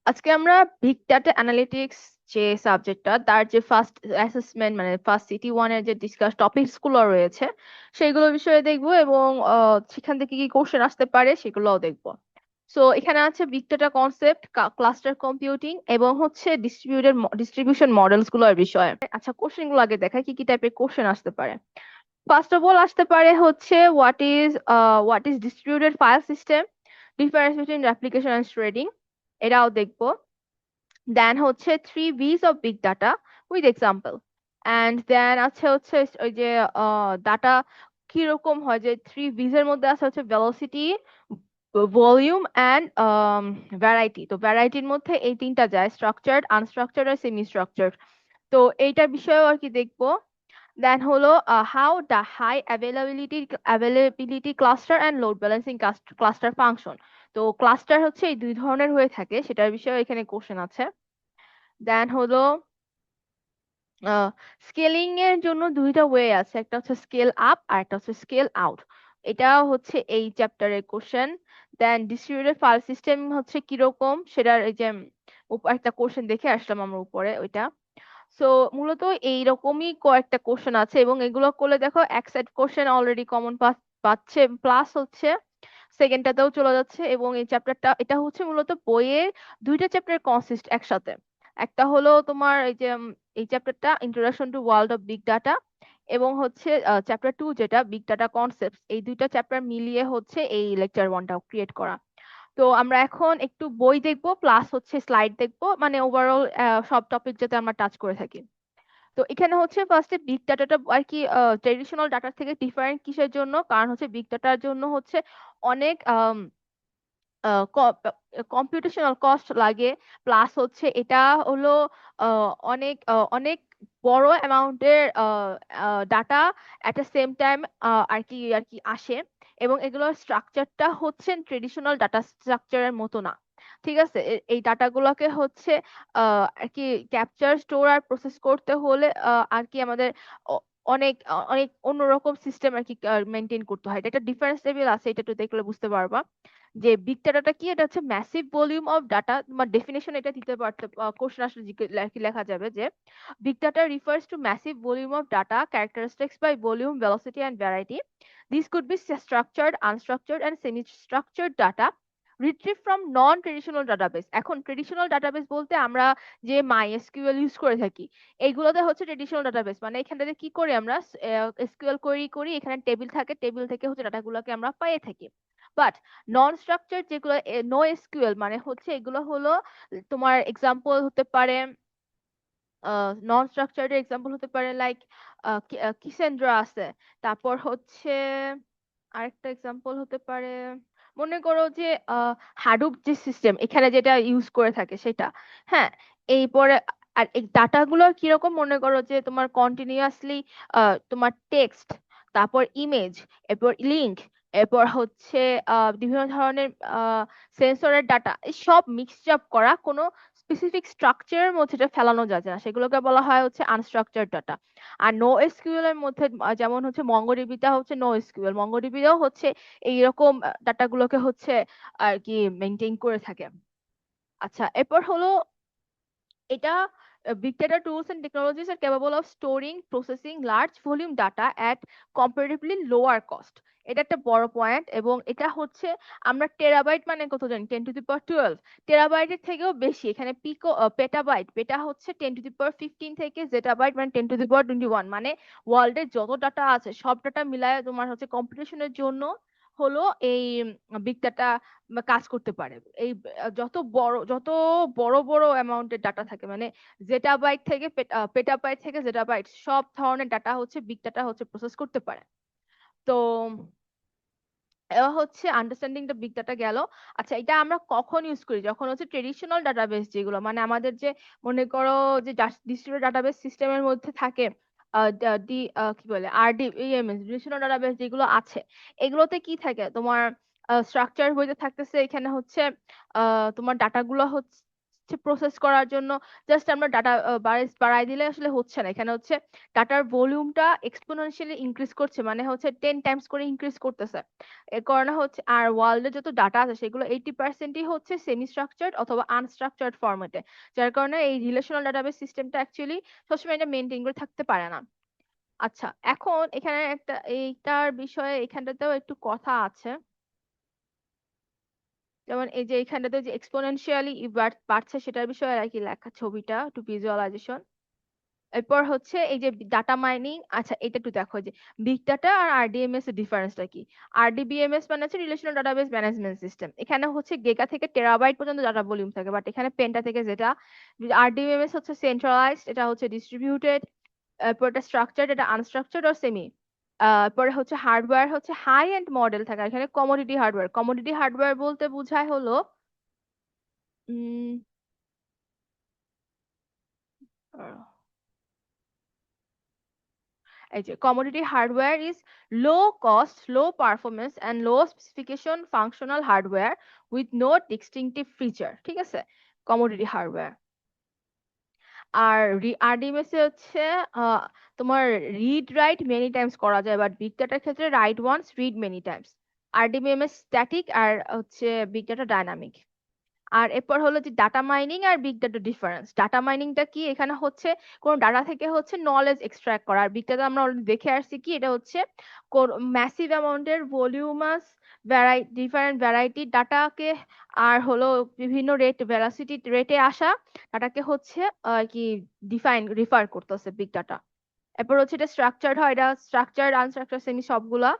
আজকে আমরা big data analytics যে সাবজেক্টটা তার যে ফার্স্ট অ্যাসেসমেন্ট মানে ফার্স্ট সিটি ওয়ানের যে ডিসকাস টপিকস গুলো রয়েছে সেইগুলো বিষয়ে দেখবো এবং সেখান থেকে কি কোশ্চেন আসতে পারে সেগুলোও দেখবো। সো এখানে আছে big data concept, cluster computing এবং হচ্ছে ডিস্ট্রিবিউশন মডেলস গুলোর বিষয়ে। আচ্ছা, কোশ্চেন গুলো আগে দেখায় কি কি টাইপের কোশ্চেন আসতে পারে। ফার্স্ট অফ অল আসতে পারে হচ্ছে what is distributed file system, difference between replication and threading, এটাও দেখবো। দেন হচ্ছে three Vs of big data with example. And then আছে হচ্ছে ওই যে ডাটা কিরকম হয়, যে থ্রি ভিজ এর মধ্যে আছে হচ্ছে ভেলোসিটি, ভলিউম অ্যান্ড ভ্যারাইটি। তো ভ্যারাইটির মধ্যে এই তিনটা যায়, স্ট্রাকচার্ড, আনস্ট্রাকচার্ড আর সেমি স্ট্রাকচার্ড। তো এইটার বিষয়েও আর কি দেখবো। দেন হলো how the high availability cluster and load balancing cluster function. তো ক্লাস্টার হচ্ছে এই দুই ধরনের হয়ে থাকে, সেটার বিষয়ে এখানে কোশ্চেন আছে। দেন হলো স্কেলিং এর জন্য দুইটা ওয়ে আছে, একটা হচ্ছে স্কেল আপ আর একটা হচ্ছে স্কেল আউট। এটা হচ্ছে এই চ্যাপ্টারের কোশ্চেন। দেন ডিস্ট্রিবিউটেড ফাইল সিস্টেম হচ্ছে কিরকম সেটার এই যে একটা কোশ্চেন দেখে আসলাম আমরা উপরে ওইটা। সো মূলত এইরকমই কয়েকটা কোশ্চেন আছে এবং এগুলো করলে দেখো এক সেট কোশ্চেন অলরেডি কমন পাচ্ছে, প্লাস হচ্ছে সেকেন্ডটাতেও চলে যাচ্ছে। এবং এই চ্যাপ্টারটা এটা হচ্ছে মূলত বইয়ের দুইটা চ্যাপ্টার কনসিস্ট একসাথে। একটা হলো তোমার এই যে এই চ্যাপ্টারটা introduction to world of big data, এবং হচ্ছে চ্যাপ্টার টু যেটা বিগ ডাটা কনসেপ্ট, এই দুইটা চ্যাপ্টার মিলিয়ে হচ্ছে এই লেকচার ওয়ানটা ক্রিয়েট করা। তো আমরা এখন একটু বই দেখবো প্লাস হচ্ছে স্লাইড দেখবো, মানে ওভারঅল সব টপিক যাতে আমরা টাচ করে থাকি। তো এখানে হচ্ছে ফার্স্টে বিগ ডাটাটা আর কি ট্রেডিশনাল ডাটার থেকে ডিফারেন্ট কিসের জন্য, কারণ হচ্ছে বিগ ডাটার জন্য হচ্ছে অনেক কম্পিউটেশনাল কস্ট লাগে। প্লাস হচ্ছে এটা হলো অনেক বড় অ্যামাউন্টের data at the same time আর কি আসে। এবং এগুলোর স্ট্রাকচারটা হচ্ছে ট্রেডিশনাল ডাটা স্ট্রাকচারের মতো না। ঠিক আছে, এই ডাটাগুলোকে হচ্ছে আর কি ক্যাপচার, স্টোর আর প্রসেস করতে হলে আর কি আমাদের অ- অনেক অন্যরকম সিস্টেম আর কি মেনটেন করতে হয়। এটা একটা ডিফারেন্স লেভেল আছে, এটা একটু দেখলে বুঝতে পারবা যে বিগ ডাটাটা কি। এটা হচ্ছে ম্যাসিভ ভলিউম অফ ডাটা। তোমার ডেফিনেশন এটা দিতে পারতে, কোশ্চেন আসলে লেখা যাবে যে big data refers to massive volume of data characteristics by volume, velocity and variety. This could be structured, unstructured and semi structured data retrieve from non traditional database. এখন traditional database বলতে আমরা যে মাই SQL use করে থাকি, এইগুলোতে হচ্ছে traditional database. মানে এখানটাতে কি করি আমরা, এসকিউএল কোয়েরি করি, এখানে টেবিল থাকে, টেবিল থেকে হচ্ছে ডাটাগুলোকে আমরা পাইয়ে থাকি। বাট নন স্ট্রাকচার যেগুলো, নো এসকিউএল মানে হচ্ছে এগুলো হলো তোমার এক্সাম্পল হতে পারে, নন স্ট্রাকচার্ড এক্সাম্পল হতে পারে লাইক কিসেন্দ্রা আছে। তারপর হচ্ছে আরেকটা এক্সাম্পল হতে পারে, মনে করো যে হাডুপ যে সিস্টেম এখানে যেটা ইউজ করে থাকে সেটা। হ্যাঁ, এই পরে আর এই ডাটাগুলো কিরকম, মনে করো যে তোমার কন্টিনিউয়াসলি তোমার টেক্সট, তারপর ইমেজ, এরপর লিঙ্ক, এরপর হচ্ছে বিভিন্ন ধরনের সেন্সরের ডাটা, সব মিক্সড আপ করা, কোনো স্পেসিফিক স্ট্রাকচারের মধ্যে এটা ফেলানো যায় না, সেগুলোকে বলা হয় হচ্ছে আনস্ট্রাকচার্ড ডাটা। আর নো এসকিউএল এর মধ্যে যেমন হচ্ছে মঙ্গোডিবিটা হচ্ছে নো এসকিউএল, মঙ্গোডিবিটাও হচ্ছে এইরকম ডাটাগুলোকে হচ্ছে আর কি মেনটেন করে থাকে। আচ্ছা, এরপর হলো এটা big data tools and technologies are capable of storing, processing large volume data at comparatively lower cost. এটা একটা বড় পয়েন্ট। এবং এটা হচ্ছে আমরা টেরাবাইট মানে কত জানি, 10^12। টেরাবাইটের থেকেও বেশি, এখানে পিকো পেটাবাইট, পেটা হচ্ছে 10^15 থেকে জেটাবাইট মানে 10^21। মানে ওয়ার্ল্ডের যত ডাটা আছে সব ডাটা মিলায় তোমার হচ্ছে কম্পিটিশনের জন্য হলো এই বিগ ডাটা কাজ করতে পারে। এই যত বড় বড় অ্যামাউন্টের ডাটা থাকে, মানে জেটাবাইট থেকে পেটাবাইট থেকে জেটাবাইট, সব ধরনের ডাটা হচ্ছে বিগ ডাটা হচ্ছে প্রসেস করতে পারে। তো এবার হচ্ছে আন্ডারস্ট্যান্ডিং দ্য বিগ ডাটা গেল। আচ্ছা, এটা আমরা কখন ইউজ করি, যখন হচ্ছে ট্রেডিশনাল ডাটাবেস যেগুলো, মানে আমাদের যে মনে করো যে ডিস্ট্রিবিউটেড ডাটাবেস সিস্টেমের মধ্যে থাকে, কি বলে আরডিএমএস, রিলেশনাল ডাটাবেস যেগুলো আছে, এগুলোতে কি থাকে তোমার স্ট্রাকচার বইতে থাকতেছে, এখানে হচ্ছে তোমার ডাটাগুলো হচ্ছে প্রসেস করার জন্য জাস্ট আমরা ডাটা বাড়াই দিলে আসলে হচ্ছে না। এখানে হচ্ছে ডাটার ভলিউমটা এক্সপোনেনশিয়ালি ইনক্রিজ করছে, মানে হচ্ছে 10 টাইমস করে ইনক্রিজ করতেছে। এর কারণে হচ্ছে আর ওয়ার্ল্ডে যত ডাটা আছে সেগুলো 80%ই হচ্ছে সেমি স্ট্রাকচার্ড অথবা আনস্ট্রাকচার্ড ফরম্যাটে, যার কারণে এই রিলেশনাল ডাটাবেস সিস্টেমটা অ্যাকচুয়ালি সবসময় এটা মেনটেন করে থাকতে পারে না। আচ্ছা, এখন এখানে একটা এইটার বিষয়ে এখানটাতেও একটু কথা আছে। যেমন এই যে এখানটাতে যে এক্সপোনেনশিয়ালি বাড়ছে সেটার বিষয়ে আর কি লেখা, ছবিটা একটু ভিজুয়ালাইজেশন। এরপর হচ্ছে এই যে ডাটা মাইনিং। আচ্ছা, এটা একটু দেখো যে বিগ ডাটা আর আরডিএমএস এর ডিফারেন্সটা কি। আরডিবিএমএস মানে হচ্ছে রিলেশনাল ডাটাবেস ম্যানেজমেন্ট সিস্টেম, এখানে হচ্ছে গিগা থেকে টেরাবাইট পর্যন্ত ডাটা ভলিউম থাকে, বাট এখানে পেন্টা থেকে যেটা। আরডিবিএমএস হচ্ছে সেন্ট্রালাইজড, এটা হচ্ছে ডিস্ট্রিবিউটেড। এরপর এটা স্ট্রাকচার্ড, এটা আনস্ট্রাকচার্ড আর সেমি। পরে হচ্ছে হার্ডওয়্যার হচ্ছে হাই এন্ড মডেল থাকে, আর এখানে কমোডিটি হার্ডওয়্যার। কমোডিটি হার্ডওয়্যার বলতে বোঝায় হলো উম আহ, এই যে commodity hardware is low cost, low performance and low specification functional hardware with no distinctive feature, ঠিক আছে, কমোডিটি হার্ডওয়্যার। আর আরডিএমএস এ হচ্ছে আহ, তোমার রিড রাইট মেনি টাইমস করা যায়, বাট বিগ ডাটার ক্ষেত্রে write once read many times. RDBMS static আর হচ্ছে বিগ ডাটা ডাইনামিক। আর এরপর হলো যে ডাটা মাইনিং আর বিগ ডাটা ডিফারেন্স। ডাটা মাইনিংটা কি, এখানে হচ্ছে কোন ডাটা থেকে হচ্ছে নলেজ এক্সট্রাক্ট করা। আর বিগ ডাটা আমরা অলরেডি দেখে আসছি কি, এটা হচ্ছে ম্যাসিভ অ্যামাউন্টের ভলিউমাস ডিফারেন্ট ভ্যারাইটি ডাটাকে আর হলো বিভিন্ন ভেলোসিটি রেটে আসা ডাটাকে হচ্ছে কি রিফার করতেছে বিগ ডাটা। এরপর হচ্ছে এটা স্ট্রাকচার্ড হয়, এটা স্ট্রাকচার্ড আনস্ট্রাকচার সেমি সবগুলা।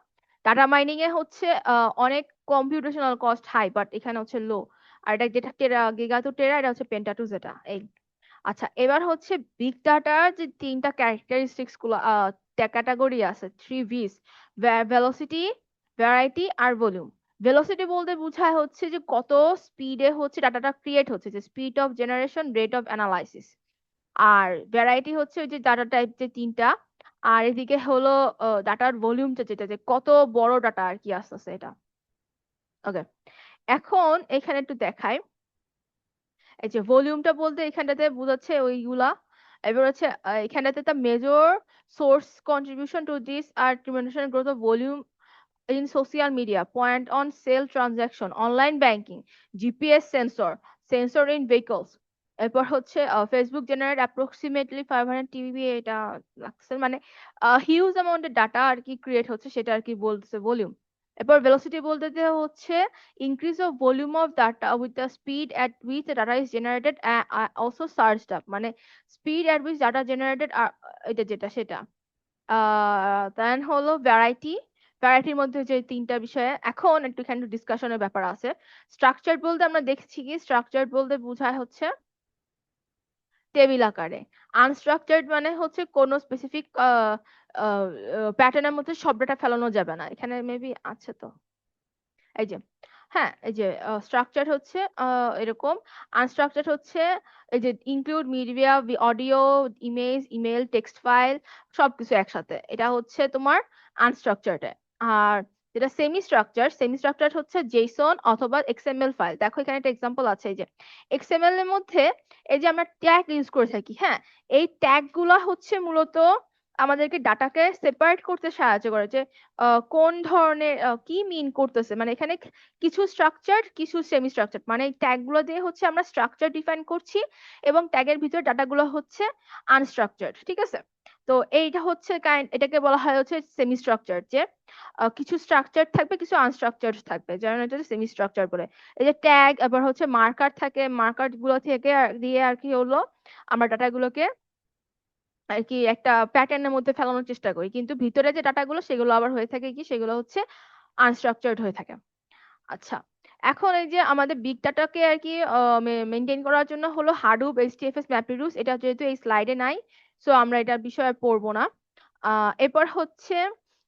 ডাটা মাইনিং এ হচ্ছে অনেক কম্পিউটেশনাল কস্ট হাই, বাট এখানে হচ্ছে লো। আর এটা যেটা টেরা গিগা টু টেরা, এটা হচ্ছে পেন্টা টু যেটা এই। আচ্ছা, এবার হচ্ছে বিগ ডাটার যে তিনটা ক্যারেক্টারিস্টিক্স গুলো ক্যাটাগরি আছে, 3 V's: ভেলোসিটি, ভ্যারাইটি আর ভলিউম। ভেলোসিটি বলতে বোঝায় হচ্ছে যে কত স্পিডে হচ্ছে ডাটাটা ক্রিয়েট হচ্ছে, যে speed of generation, rate of analysis. আর ভ্যারাইটি হচ্ছে ওই যে ডাটা টাইপ যে তিনটা। আর এদিকে হলো ডাটার ভলিউমটা, যেটা যে কত বড় ডাটা আর কি আসতেছে এটা। ওকে, এখন এখানে একটু দেখাই। এই যে ভলিউমটা বলতে এখানটাতে বোঝাচ্ছে ওইগুলা। এবার হচ্ছে এখানটাতে the major source contribution to this are tremendous growth of volume in social media, point on sale transaction, online banking, GPS sensor in vehicles. এরপর হচ্ছে ফেসবুক জেনারেট অ্যাপ্রক্সিমেটলি 500 টিবি, এটা লাগছে মানে হিউজ অ্যামাউন্টের ডাটা আর কি ক্রিয়েট হচ্ছে, সেটা আর কি বলতেছে ভলিউম। এরপর ভেলোসিটি বলতে যে হচ্ছে increase of volume of data with the speed at which data is generated also searched up, মানে speed at which data generated, এটা যেটা সেটা। দেন হলো ভ্যারাইটি। ভ্যারাইটির মধ্যে যে তিনটা বিষয়ে এখন একটুখানি ডিসকাশনের ব্যাপার আছে। স্ট্রাকচার বলতে আমরা দেখছি কি, স্ট্রাকচার বলতে বোঝায় হচ্ছে টেবিল আকারে। আনস্ট্রাকচার্ড মানে হচ্ছে কোনো স্পেসিফিক প্যাটার্নের মধ্যে সব ডেটা ফেলানো যাবে না, এখানে মেবি আছে তো। এই যে, হ্যাঁ, এই যে স্ট্রাকচার হচ্ছে এরকম। আনস্ট্রাকচার হচ্ছে এই যে include media, audio, image, email, text file, সবকিছু একসাথে, এটা হচ্ছে তোমার আনস্ট্রাকচার্ড। আর যেটা সেমি স্ট্রাকচার হচ্ছে জেসন অথবা এক্সএমএল ফাইল। দেখো এখানে একটা এক্সাম্পল আছে, এই যে এক্সএমএল এর মধ্যে এই যে আমরা ট্যাগ ইউজ করে থাকি, হ্যাঁ, এই ট্যাগ গুলা হচ্ছে মূলত আমাদেরকে ডাটাকে সেপারেট করতে সাহায্য করে, যে কোন ধরনের কি মিন করতেছে, মানে এখানে কিছু স্ট্রাকচার কিছু সেমি স্ট্রাকচার, মানে এই ট্যাগ গুলো দিয়ে হচ্ছে আমরা স্ট্রাকচার ডিফাইন করছি এবং ট্যাগের ভিতরে ডাটাগুলো হচ্ছে আনস্ট্রাকচার্ড, ঠিক আছে। তো এইটা হচ্ছে এটাকে বলা হয় হচ্ছে সেমি স্ট্রাকচার, যে কিছু স্ট্রাকচার থাকবে কিছু আনস্ট্রাকচার থাকবে, যেমন এটা সেমি স্ট্রাকচার বলে। এই যে ট্যাগ, আবার হচ্ছে মার্কার থাকে, মার্কার গুলো থেকে দিয়ে আর কি হলো আমরা ডাটাগুলোকে আর কি একটা প্যাটার্নের মধ্যে ফেলানোর চেষ্টা করি, কিন্তু ভিতরে যে ডাটাগুলো সেগুলো আবার হয়ে থাকে কি, সেগুলো হচ্ছে আনস্ট্রাকচার্ড হয়ে থাকে। আচ্ছা, এখন এই যে আমাদের বিগ ডাটাকে আর কি মেনটেন করার জন্য হলো হাডুপ, এইচডিএফএস, ম্যাপরিডুস, এটা যেহেতু এই স্লাইডে নাই, সো আমরা এটার বিষয়ে পড়বো না। এরপর হচ্ছে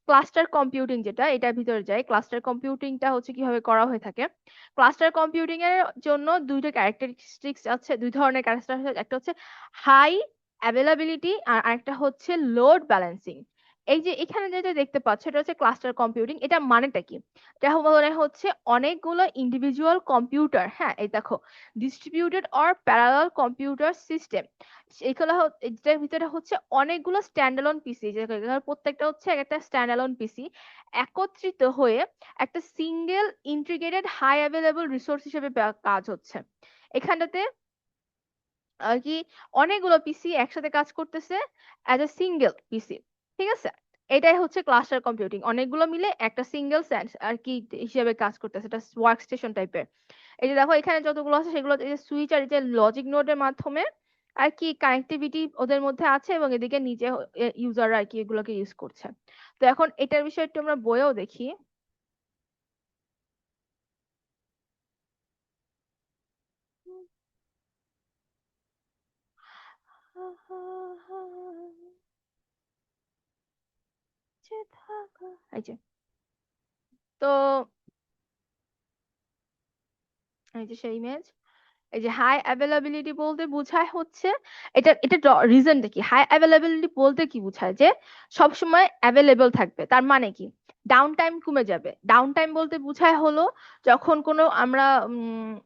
ক্লাস্টার কম্পিউটিং, যেটা এটার ভিতরে যায়। ক্লাস্টার কম্পিউটিংটা হচ্ছে কিভাবে করা হয়ে থাকে। ক্লাস্টার কম্পিউটিং এর জন্য দুইটা ক্যারেক্টারিস্টিক্স আছে, দুই ধরনের ক্যারেক্টার। একটা হচ্ছে হাই অ্যাভেলেবিলিটি আর আরেকটা হচ্ছে লোড ব্যালেন্সিং। এই যে এখানে যেটা দেখতে পাচ্ছ এটা হচ্ছে ক্লাস্টার কম্পিউটিং। এটা মানেটা কি? এটা মানে হচ্ছে অনেকগুলো ইন্ডিভিজুয়াল কম্পিউটার, হ্যাঁ এই দেখো, distributed or parallel computer system, এইগুলো এটার ভিতরে হচ্ছে অনেকগুলো স্ট্যান্ডালোন পিসি, প্রত্যেকটা হচ্ছে একটা স্ট্যান্ডালোন পিসি একত্রিত হয়ে একটা single integrated high available resource হিসেবে কাজ হচ্ছে। এখানটাতে আর কি অনেকগুলো পিসি একসাথে কাজ করতেছে অ্যাজ এ সিঙ্গেল পিসি, ঠিক আছে? এটাই হচ্ছে ক্লাস্টার কম্পিউটিং, অনেকগুলো মিলে একটা সিঙ্গেল সেন্স আর কি হিসেবে কাজ করতেছে, এটা ওয়ার্ক স্টেশন টাইপের। এই যে দেখো এখানে যতগুলো আছে সেগুলো এই যে সুইচ আর এই যে লজিক নোডের মাধ্যমে আর কি কানেক্টিভিটি ওদের মধ্যে আছে, এবং এদিকে নিচে ইউজাররা আর কি এগুলোকে ইউজ করছে। তো এখন এটার বিষয়ে একটু আমরা বইয়েও দেখি। এই যে, তো এই যে সেই ইমেজ, এই যে হাই অ্যাভেলেবিলিটি বলতে বোঝায় হচ্ছে এটা এটা রিজনটা কি, হাই অ্যাভেলেবিলিটি বলতে কি বোঝায় যে সব সময় অ্যাভেলেবল থাকবে, তার মানে কি ডাউন টাইম কমে যাবে। ডাউন টাইম বলতে বোঝায় হলো যখন কোনো আমরা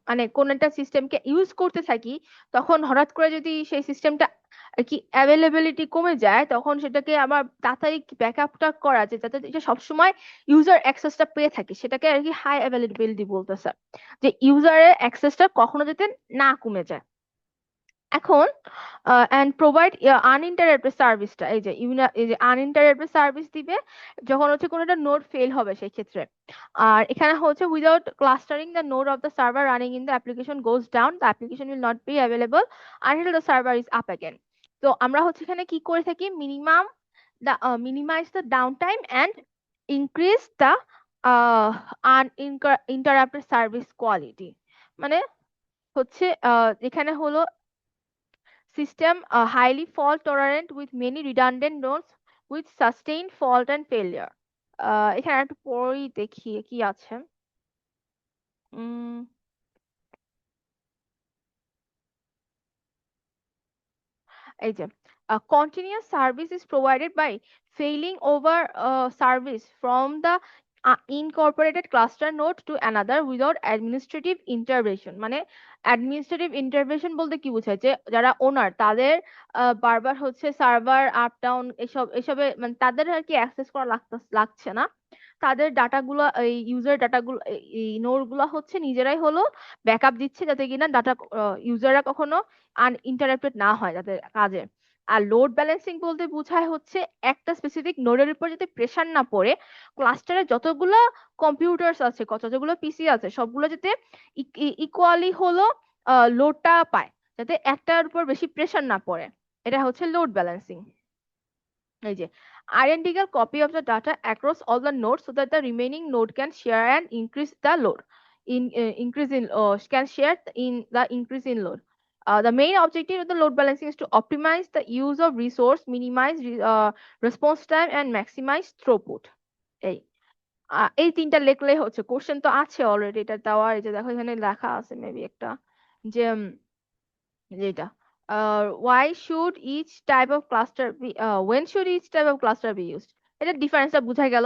মানে কোন একটা সিস্টেমকে ইউজ করতে থাকি, তখন হঠাৎ করে যদি সেই সিস্টেমটা আর কি অ্যাভেলেবিলিটি কমে যায়, তখন সেটাকে আবার তাড়াতাড়ি ব্যাকআপটা করা যায় যাতে এটা সবসময় ইউজার অ্যাক্সেসটা পেয়ে থাকে, সেটাকে আর কি হাই অ্যাভেলেবিলিটি বলতেছে, যে ইউজারের অ্যাক্সেসটা কখনো যাতে না কমে যায়। এখন অ্যান্ড প্রোভাইড আনইন্টারাপ্টেড সার্ভিসটা, এই যে আনইন্টারাপ্টেড সার্ভিস দিবে যখন হচ্ছে কোনো একটা নোড ফেল হবে সেই ক্ষেত্রে। আর এখানে হচ্ছে without clustering the node of the server running in the application goes down, the application will not be available until the server is up again. তো আমরা হচ্ছে এখানে কি করে থাকি, minimise the down time and increase the uninterrupted service quality. মানে হচ্ছে এখানে হলো system highly fault tolerant with many redundant nodes with sustained fault and failure. এখানে একটু পরেই দেখি কি আছে। উম এই যে continuous service is provided by failing over service from the incorporated cluster node to another without administrative intervention। মানে administrative intervention বলতে কি বোঝায়, যে যারা ওনার তাদের বারবার হচ্ছে সার্ভার আপ ডাউন এসবে মানে তাদের আর কি অ্যাক্সেস করা লাগছে না, তাদের ডাটাগুলো এই ইউজার ডাটাগুলো এই নোড গুলো হচ্ছে নিজেরাই হলো ব্যাকআপ দিচ্ছে যাতে কিনা ডাটা ইউজাররা কখনো আনইন্টারাপ্টেড না হয় যাতে কাজে। আর লোড ব্যালেন্সিং বলতে বোঝায় হচ্ছে একটা স্পেসিফিক নোডের উপর যাতে প্রেসার না পড়ে ক্লাস্টারে যতগুলো কম্পিউটার্স আছে যতগুলো পিসি আছে সবগুলো যাতে ইকুয়ালি হলো লোডটা পায়, যাতে একটার উপর বেশি প্রেসার না পড়ে, এটা হচ্ছে লোড ব্যালেন্সিং। এই যে identical copy of the data across all the nodes so that the remaining node can share and increase the load increase in can share in the increase in load. The main objective of the load balancing is to optimize the use of resource, minimize response time and maximize throughput. এই এই তিনটা লিখলেই হচ্ছে, question তো আছে already এটা দেওয়া, এই যে দেখো এখানে লেখা আছে মেবি একটা, যে যেটা why should each type of cluster be when should each type of cluster be used, এটা ডিফারেন্সটা বোঝা গেল।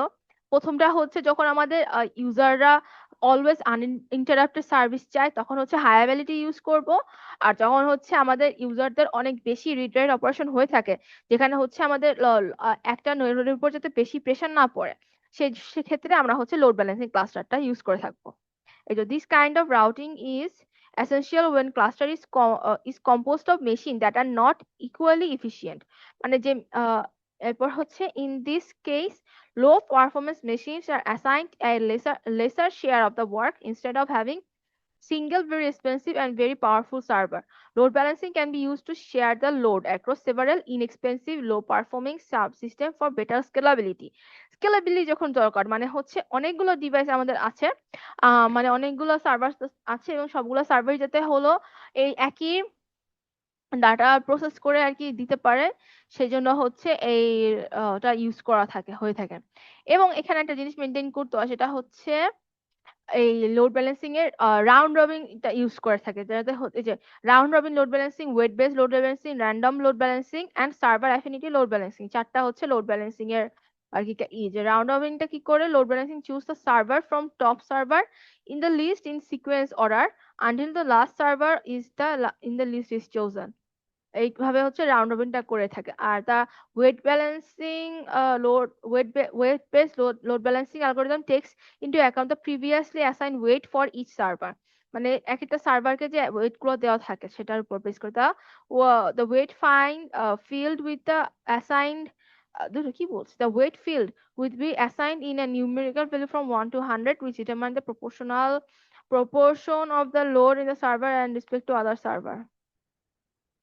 প্রথমটা হচ্ছে যখন আমাদের ইউজাররা অলওয়েজ আনইন্টারাপ্টেড সার্ভিস চায় তখন হচ্ছে হাই অ্যাভেলিটি ইউজ করব, আর যখন হচ্ছে আমাদের ইউজারদের অনেক বেশি রিড রাইট অপারেশন হয়ে থাকে যেখানে হচ্ছে আমাদের একটা নোডের উপর যাতে বেশি প্রেশার না পড়ে সেক্ষেত্রে আমরা হচ্ছে লোড ব্যালেন্সিং ক্লাস্টারটা ইউজ করে থাকবো। এই যে this kind of routing is essential when cluster is composed of machine that are not equally efficient। মানে যে এরপর হচ্ছে in this case low performance machines are assigned a lesser share of the work instead of having single very expensive and very powerful server. Load balancing can be used to share the load across several inexpensive low performing subsystem for better scalability. Scalability যখন দরকার মানে হচ্ছে অনেকগুলো device আমাদের আছে, মানে অনেকগুলো server আছে এবং সবগুলো সার্ভার যাতে হলো এই একই ডাটা প্রসেস করে আর কি দিতে পারে, সেই জন্য হচ্ছে এই ওটা ইউজ করা হয়ে থাকে। এবং এখানে একটা জিনিস মেনটেন করতে হয় সেটা হচ্ছে এই লোড ব্যালেন্সিং এর রাউন্ড রবিন এটা ইউজ করে থাকে, যাতে এই যে round robin load balancing, weight base load balancing, random load balancing and server affinity load balancing, চারটা হচ্ছে লোড ব্যালেন্সিং এর আর কি এই যে রাউন্ড রবিনটা কি করে, load balancing choose the server from top server in the list in sequence order until the last server is the in the list is chosen. এইভাবে হচ্ছে রাউন্ড রবিনটা করে থাকে। আর the weight balancing load weight based load balancing algorithm takes into account the previously assign weight for each server. মানে এক একটা সার্ভারকে যে ওয়েট গুলো দেওয়া থাকে সেটার উপর বেস করে the weight find field with the assigned দুটো কি বলছে, the weight field with be assigned in a numerical value from 1 to 100 which determine the proportion of the load in the server and respect to other server।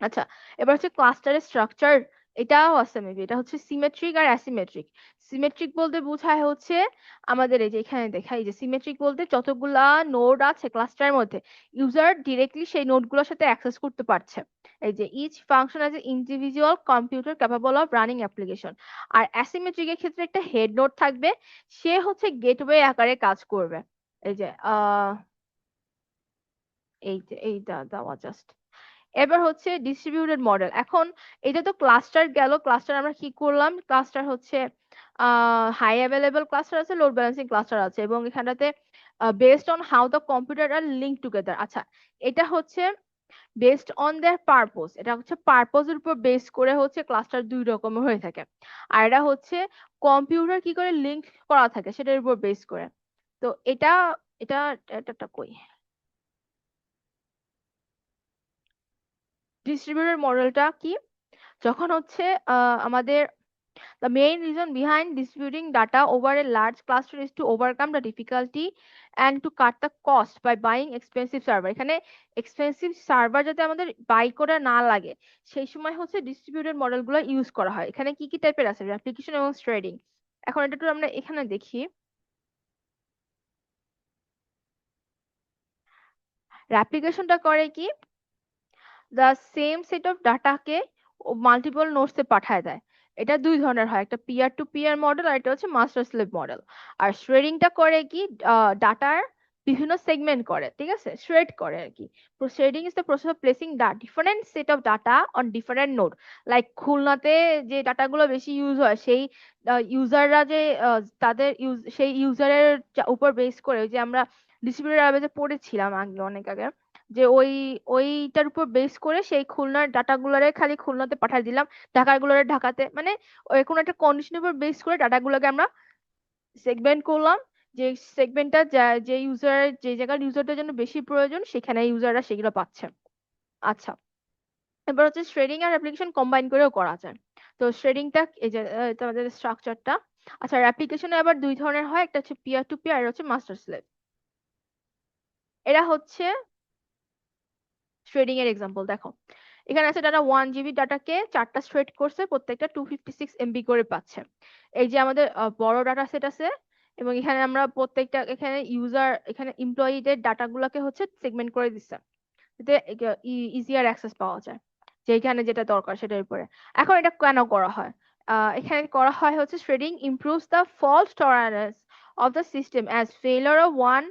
আচ্ছা, এবার হচ্ছে ক্লাস্টারের structure. এটাও আছে maybe, এটা হচ্ছে সিমেট্রিক আর অ্যাসিমেট্রিক। সিমেট্রিক বলতে বোঝায় হচ্ছে আমাদের এই যে এখানে দেখা, এই যে সিমেট্রিক বলতে যতগুলা নোড আছে ক্লাস্টারের মধ্যে ইউজার ডিরেক্টলি সেই নোডগুলোর সাথে অ্যাক্সেস করতে পারছে। এই যে each function as a individual computer capable of running application. আর অ্যাসিমেট্রিকের ক্ষেত্রে একটা হেড নোড থাকবে, সে হচ্ছে গেটওয়ে আকারে কাজ করবে। এই যে এই যে এইটা দেওয়া জাস্ট। এবার হচ্ছে ডিস্ট্রিবিউটেড মডেল। এখন এটা তো ক্লাস্টার গেল, ক্লাস্টার আমরা কি করলাম, ক্লাস্টার হচ্ছে হাই অ্যাভেলেবল ক্লাস্টার আছে, লোড ব্যালেন্সিং ক্লাস্টার আছে, এবং এখানটাতে based on how the computer are link together. আচ্ছা, এটা হচ্ছে বেসড অন দেয়ার পারপোজ, এটা হচ্ছে পারপোজের উপর বেস করে হচ্ছে ক্লাস্টার দুই রকমের হয়ে থাকে। আর এটা হচ্ছে কম্পিউটার কি করে লিঙ্ক করা থাকে সেটার উপর বেস করে। তো এটা এটা এটা কই, ডিস্ট্রিবিউটেড মডেলটা কি, যখন হচ্ছে আমাদের the main reason behind distributing data over a large cluster is to overcome the difficulty and to cut the cost by buying expensive server। এখানে এক্সপেন্সিভ সার্ভার যাতে আমাদের বাই করে না লাগে সেই সময় হচ্ছে ডিস্ট্রিবিউটেড মডেল গুলো ইউজ করা হয়। এখানে কি কি টাইপের আছে, অ্যাপ্লিকেশন এবং থ্রেডিং। এখন এটা একটু আমরা এখানে দেখি। অ্যাপ্লিকেশনটা করে কি, দ্য সেম সেট অফ ডাটাকে মাল্টিপল নোডসে পাঠায় দেয়। এটা দুই ধরনের হয়, একটা পিয়ার টু পিয়ার মডেল আর এটা হচ্ছে মাস্টার স্লেভ মডেল। আর শ্রেডিংটা করে কি, ডাটার বিভিন্ন সেগমেন্ট করে, ঠিক আছে, শ্রেড করে আর কি। Shredding is the process of placing different set of data on different node. Like খুলনাতে যে ডাটাগুলো বেশি ইউজ হয় সেই ইউজাররা যে তাদের সেই ইউজারের উপর বেস করে, ওই যে আমরা ডিস্ট্রিবিউটেড অ্যাবে যে পড়েছিলাম আগে অনেক আগে, যে ওইটার উপর বেস করে সেই খুলনার ডাটাগুলোরে খালি খুলনাতে পাঠিয়ে দিলাম, ঢাকার গুলোরে ঢাকাতে, মানে ওই কোনো একটা কন্ডিশনের উপর বেস করে ডাটাগুলোকে আমরা সেগমেন্ট করলাম। যে সেগমেন্টটা যে ইউজার, যে জায়গার ইউজারদের জন্য বেশি প্রয়োজন সেখানে ইউজাররা সেগুলো পাচ্ছে। আচ্ছা, এবার হচ্ছে শ্রেডিং আর অ্যাপ্লিকেশন কম্বাইন করেও করা যায়। তো শ্রেডিংটা এই যে এটা আমাদের স্ট্রাকচারটা। আচ্ছা, অ্যাপ্লিকেশনে আবার দুই ধরনের হয়, একটা হচ্ছে পিয়ার টু পিয়ার আর হচ্ছে মাস্টার স্লেভ। এরা হচ্ছে থ্রেডিং এর এক্সাম্পল দেখো। এখানে আছে ডাটা 1 GB ডাটাকে চারটা থ্রেড করছে, প্রত্যেকটা 256 MB করে পাচ্ছে। এই যে আমাদের বড় ডাটা সেট আছে, এবং এখানে আমরা প্রত্যেকটা এখানে ইউজার এখানে এমপ্লয়ীদের ডাটাগুলোকে হচ্ছে সেগমেন্ট করে দিচ্ছে যাতে ইজিয়ার অ্যাক্সেস পাওয়া যায়, যে এখানে যেটা দরকার সেটার উপরে। এখন এটা কেন করা হয়, এখানে করা হয় হচ্ছে threading improves the fault tolerance of the system as failure of one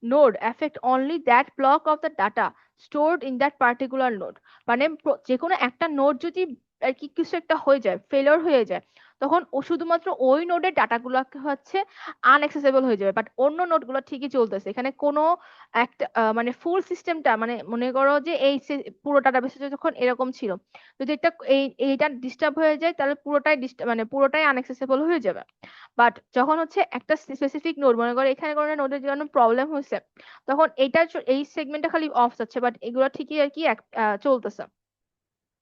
node affect only that block of the data stored in that particular node। মানে যে কোনো একটা নোড যদি আর কি কিছু একটা হয়ে যায়, ফেলিওর হয়ে যায়, তখন ও শুধুমাত্র ওই নোডের ডাটাগুলো হচ্ছে আনএক্সেসেবল হয়ে যাবে, বাট অন্য নোডগুলো ঠিকই চলতেছে। এখানে কোনো একটা মানে ফুল সিস্টেমটা, মানে মনে করো যে এই পুরো ডাটাবেসে যখন এরকম ছিল, যদি একটা এইটা ডিস্টার্ব হয়ে যায় তাহলে পুরোটাই মানে পুরোটাই আনএক্সেসেবল হয়ে যাবে। বাট যখন হচ্ছে একটা স্পেসিফিক নোড, মনে করো এখানে কোনো নোডের জন্য প্রবলেম হয়েছে, তখন এইটা এই সেগমেন্টটা খালি অফ যাচ্ছে, বাট এগুলো ঠিকই আর কি চলতেছে।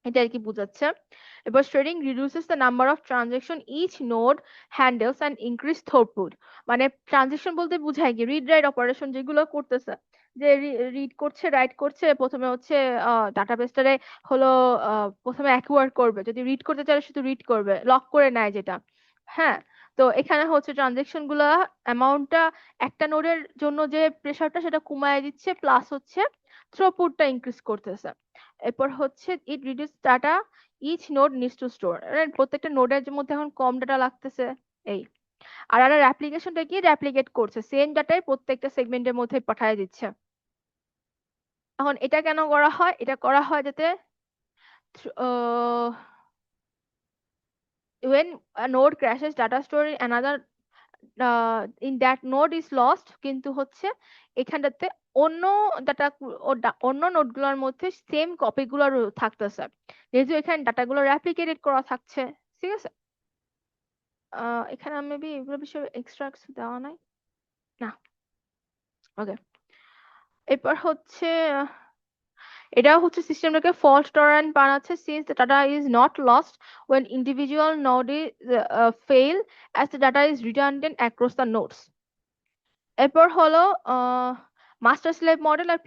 এটা আর কি বোঝাচ্ছে। এবার threading reduces the number of transaction each node handles and increase throughput. মানে ট্রানজাকশন বলতে বোঝায় কি, রিড রাইট অপারেশন যেগুলো করতেছে, যে রিড করছে রাইট করছে, প্রথমে হচ্ছে ডাটাবেসটারে হলো প্রথমে অ্যাকুয়ার করবে, যদি রিড করতে চায় শুধু রিড করবে, লক করে নেয় যেটা। হ্যাঁ, তো এখানে হচ্ছে ট্রানজাকশন গুলা অ্যামাউন্টটা একটা নোডের জন্য যে প্রেসারটা সেটা কমায় দিচ্ছে, প্লাস হচ্ছে থ্রুপুটটা ইনক্রিজ করতেছে। এরপর হচ্ছে it reduce data each node needs to store. প্রত্যেকটা নোডের মধ্যে এখন কম ডাটা লাগতেছে এই। আর আর অ্যাপ্লিকেশনটা কি রেপ্লিকেট করছে, সেম ডাটাই প্রত্যেকটা সেগমেন্টের মধ্যে পাঠিয়ে দিচ্ছে। এখন এটা কেন করা হয়, এটা করা হয় যাতে when a node crashes, data stored in another in that node is lost, কিন্তু হচ্ছে এখানটাতে অন্য ডাটা অন্য নোডগুলোর মধ্যে সেম কপিগুলো থাকতেছে, যেহেতু এখানে ডাটাগুলো রেপ্লিকেটেড করা থাকছে। ঠিক আছে, এখানে মেবি এগুলো বিষয়ে এক্সট্রা কিছু দেওয়া নাই না। ওকে, এরপর হচ্ছে এটাও হচ্ছে সিস্টেমটাকে ফল্ট টলারেন্ট বানাচ্ছে, since the data is not lost when individual node is fail, as the data is redundant across the nodes। এরপর হলো মাস্টার স্লেভ মডেল আর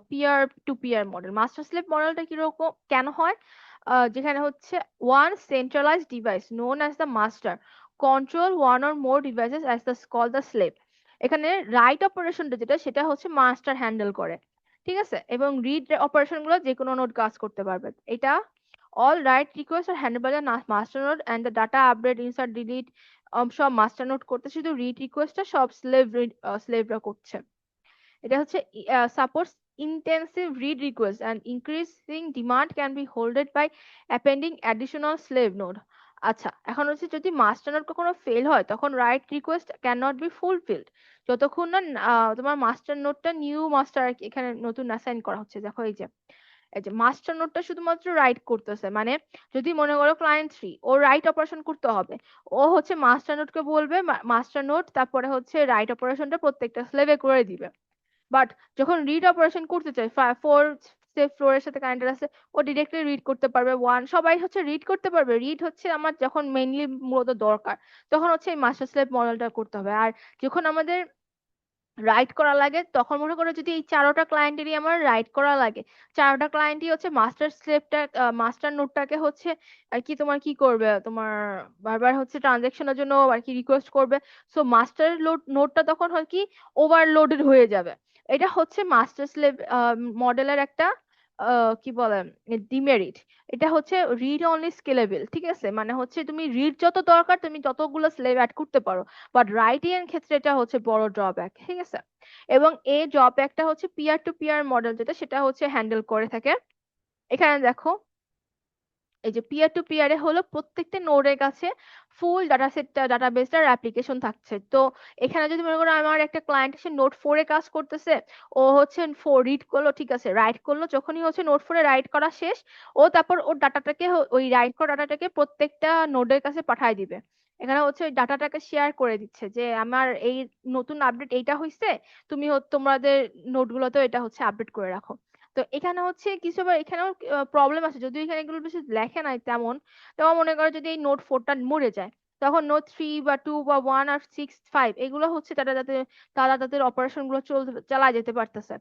peer to peer model. Master slave মডেলটা কিরকম কেন হয়, যেখানে হচ্ছে one centralised device known as the master control one or more devices as the call the slave. এখানে রাইট অপারেশনটা যেটা সেটা হচ্ছে মাস্টার হ্যান্ডেল করে, ঠিক আছে, এবং রিড অপারেশন গুলো যে কোনো নোড কাজ করতে পারবে। এটা all write requests are handled by the master node and the data update insert delete সব মাস্টার নোড করতে, শুধু রিড রিকোয়েস্টটা সব স্লেভরা করছে। এটা হচ্ছে supports intensive read request and increasing demand can be holded by appending additional slave node. আচ্ছা, এখন হচ্ছে যদি মাস্টার নোড কখনো ফেল হয় তখন write request can not be fulfilled যতক্ষণ না তোমার মাস্টার নোডটা নিউ মাস্টার এখানে নতুন অ্যাসাইন করা হচ্ছে। দেখো এই যে মাস্টার নোডটা শুধুমাত্র রাইট করতেছে, মানে যদি মনে করো ক্লায়েন্ট 3 ও রাইট অপারেশন করতে হবে, ও হচ্ছে মাস্টার নোডকে বলবে মাস্টার নোড তারপরে হচ্ছে রাইট অপারেশনটা প্রত্যেকটা স্লেভে করে দিবে। বাট যখন রিড অপারেশন করতে চাই, 4 স্টেপ ফ্লোরের সাথে কানেক্টেড আছে, ও ডিরেক্টলি রিড করতে পারবে। ওয়ান সবাই হচ্ছে রিড করতে পারবে, রিড হচ্ছে আমার যখন মেইনলি মূলত দরকার তখন হচ্ছে এই মাস্টার স্লেভ মডেলটা করতে হবে। আর যখন আমাদের রাইট করা লাগে তখন মনে করো যদি এই 4টা ক্লায়েন্টেরই আমার রাইট করা লাগে, 4টা ক্লায়েন্টই হচ্ছে মাস্টার স্লেভটা মাস্টার নোডটাকে হচ্ছে আর কি তোমার কি করবে, তোমার বারবার হচ্ছে ট্রানজেকশনের জন্য আর কি রিকোয়েস্ট করবে। সো মাস্টার নোডটা তখন হয় কি ওভারলোডেড হয়ে যাবে। এটা হচ্ছে মাস্টার স্লেভ মডেলের একটা কি বলে ডিমেরিট। এটা হচ্ছে রিড অনলি স্কেলেবল, ঠিক আছে, মানে হচ্ছে তুমি রিড যত দরকার তুমি ততগুলো স্লেভ অ্যাড করতে পারো, বাট রাইটিং এর ক্ষেত্রে এটা হচ্ছে বড় ড্রব্যাক, ঠিক আছে। এবং এই ড্রব্যাকটা হচ্ছে পিয়ার টু পিয়ার মডেল যেটা সেটা হচ্ছে হ্যান্ডেল করে থাকে। এখানে দেখো এই যে পিয়ার টু পিয়ারে হলো প্রত্যেকটা নোডের কাছে ফুল ডাটা সেটটা ডাটাবেসটার অ্যাপ্লিকেশন থাকছে। তো এখানে যদি মনে করো আমার একটা ক্লায়েন্ট এসে নোড 4 এ কাজ করতেছে, ও হচ্ছে 4 রিড করলো, ঠিক আছে, রাইট করলো, যখনই হচ্ছে নোড 4 এ রাইট করা শেষ ও তারপর ওর ডাটাটাকে ওই রাইট করা ডাটাটাকে প্রত্যেকটা নোডের কাছে পাঠায় দিবে। এখানে হচ্ছে ওই ডাটাটাকে শেয়ার করে দিচ্ছে যে আমার এই নতুন আপডেট এইটা হয়েছে, তুমি তোমাদের নোটগুলোতে এটা হচ্ছে আপডেট করে রাখো। তো এখানে হচ্ছে কিছু আবার এখানেও প্রবলেম আছে, যদিও এখানে এগুলো বেশি লেখে নাই তেমন। তেমন মনে করো যদি এই নোট 4টা মরে যায় তখন নোট 3 বা 2 বা 1 আর 6 5 এগুলো হচ্ছে তারা তাদের অপারেশন গুলো চালা যেতে পারতেছে।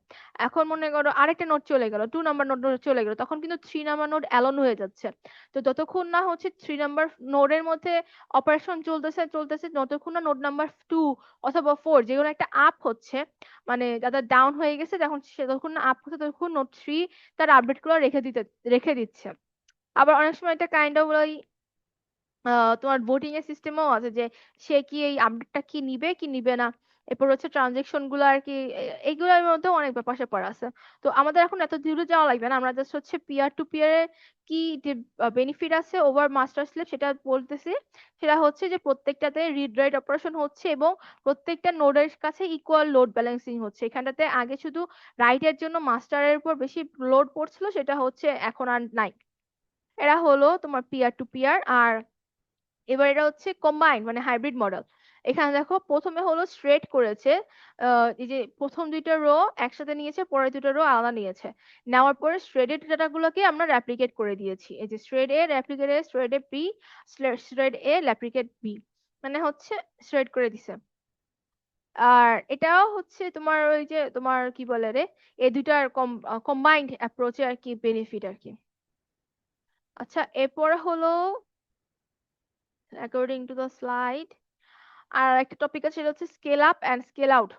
এখন মনে করো আরেকটা নোট চলে গেল, 2 নাম্বার নোট চলে গেল, তখন কিন্তু 3 নাম্বার নোট অ্যালোন হয়ে যাচ্ছে। তো যতক্ষণ না হচ্ছে 3 নাম্বার নোডের মধ্যে অপারেশন চলতেছে চলতেছে ততক্ষণ না নোট নাম্বার 2 অথবা 4 যেগুলো একটা আপ হচ্ছে, মানে যাদের ডাউন হয়ে গেছে তখন সে তখন আপ হচ্ছে তখন নোট 3 তার আপডেট গুলো রেখে দিচ্ছে। আবার অনেক সময় এটা কাইন্ড অফ ওই তোমার ভোটিং এর সিস্টেমও আছে যে সে কি এই আপডেটটা কি নিবে কি নিবে না। এরপর হচ্ছে ট্রানজেকশন গুলো আর কি এইগুলোর মধ্যে অনেক ব্যাপার স্যাপার আছে। তো আমাদের এখন এত দূরে যাওয়া লাগবে না, আমরা জাস্ট হচ্ছে পিয়ার টু পিয়ারে কি বেনিফিট আছে ওভার মাস্টার স্লেভ সেটা বলতেছি। সেটা হচ্ছে যে প্রত্যেকটাতে রিড রাইট অপারেশন হচ্ছে এবং প্রত্যেকটা নোডের কাছে ইকুয়াল লোড ব্যালেন্সিং হচ্ছে। এখানটাতে আগে শুধু রাইটের জন্য মাস্টারের উপর বেশি লোড পড়ছিল, সেটা হচ্ছে এখন আর নাই। এরা হলো তোমার পিয়ার টু পিয়ার। আর এবার এটা হচ্ছে কম্বাইন্ড মানে হাইব্রিড মডেল। এখানে দেখো প্রথমে হলো স্ট্রেট করেছে, এই যে প্রথম 2টা রো একসাথে নিয়েছে, পরের 2টা রো আলাদা নিয়েছে, নেওয়ার পরে থ্রেডেড ডাটাগুলোকে আমরা রেপ্লিকেট করে দিয়েছি। এই যে thread A replicate A, thread A B, thread A replicate B, মানে হচ্ছে থ্রেড করে দিছে। আর এটাও হচ্ছে তোমার ওই যে তোমার কি বলে রে, এই দুইটার কম্বাইন্ড অ্যাপ্রোচে আর কি বেনিফিট আর কি। আচ্ছা, এরপরে হলো অ্যাকর্ডিং টু দ্য স্লাইড আর একটা টপিক আছে, সেটা হচ্ছে scale up and scale out.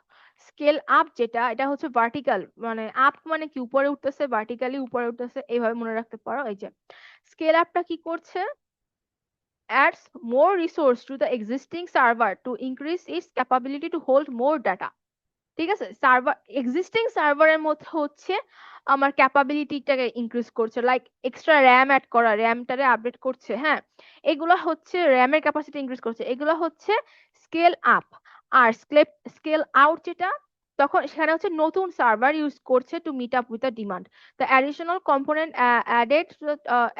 Scale up যেটা এটা হচ্ছে ভার্টিক্যাল, মানে আপ মানে কি উপরে উঠতেছে, ভার্টিক্যালি উপরে উঠতেছে, এইভাবে মনে রাখতে পারো। এই যে স্কেল আপটা কি করছে, adds more resource to the existing server to increase its capability to hold more data, ঠিক আছে, সার্ভার এক্সিস্টিং সার্ভারের মধ্যে হচ্ছে আমার ক্যাপাবিলিটিটাকে ইনক্রিজ করছে, লাইক এক্সট্রা র্যাম অ্যাড করা, র্যামটারে আপডেট করছে, হ্যাঁ, এগুলো হচ্ছে র্যামের ক্যাপাসিটি ইনক্রিজ করছে, এগুলো হচ্ছে স্কেল আপ। আর স্কেল আউট যেটা, তখন সেখানে হচ্ছে নতুন সার্ভার ইউজ করছে to meet up with the demand, the additional component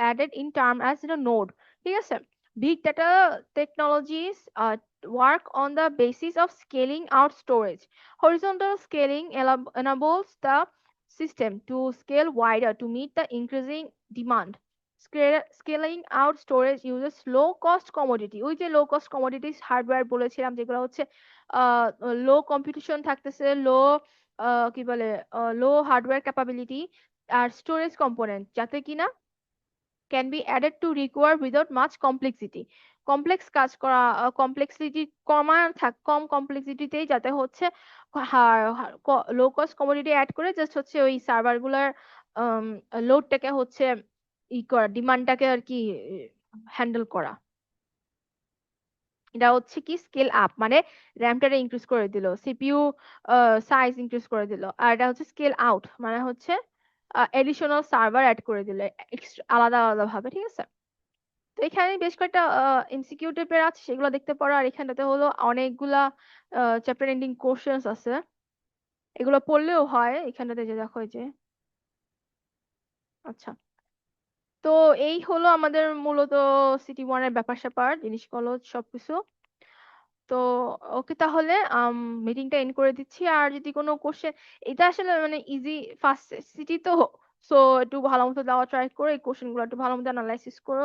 added in term as node. ঠিক আছে, big data technologies work on the basis of scaling out storage. Horizontal scaling enables the system to scale wider to meet the increasing demand. Scaling out storage uses low cost commodity, ওই যে low cost commodities hardware বলেছিলাম, যেগুলো হচ্ছে লো competition থাকতেছে, লো কি বলে লো hardware capability আর storage component, যাতে কিনা can be added to require without much complexity. Complex কাজ করা, কমপ্লেক্সিটি কম কমপ্লেক্সিটিতেই যাতে হচ্ছে লো কস্ট কমোডিটি অ্যাড করে জাস্ট হচ্ছে ওই সার্ভার গুলার লোডটাকে হচ্ছে করা, ডিমান্ডটাকে আর কি হ্যান্ডেল করা। এটা হচ্ছে কি স্কেল আপ, মানে র্যামটারে ইনক্রিজ করে দিল, সিপিইউ সাইজ ইনক্রিজ করে দিল। আর এটা হচ্ছে স্কেল আউট, মানে হচ্ছে এডিশনাল সার্ভার অ্যাড করে দিলে আলাদা আলাদা ভাবে। ঠিক আছে, তো এখানে বেশ কয়েকটা এমসিকিউ টাইপের আছে, সেগুলো দেখতে পারো। আর এখানটাতে হলো অনেকগুলা চ্যাপ্টার এন্ডিং কোশ্চেন্স আছে, এগুলো পড়লেও হয়। এখানটাতে যে দেখো, এই যে, আচ্ছা, তো এই হলো আমাদের মূলত সিটি ওয়ানের ব্যাপার স্যাপার জিনিসগুলো সবকিছু। তো ওকে, তাহলে মিটিংটা এন্ড করে দিচ্ছি। আর যদি কোনো কোশ্চেন, এটা আসলে মানে ইজি, ফার্স্ট সিটি তো, সো একটু ভালো মতো দেওয়া ট্রাই করে এই কোশ্চেন গুলো একটু ভালো মতো অ্যানালাইসিস করো।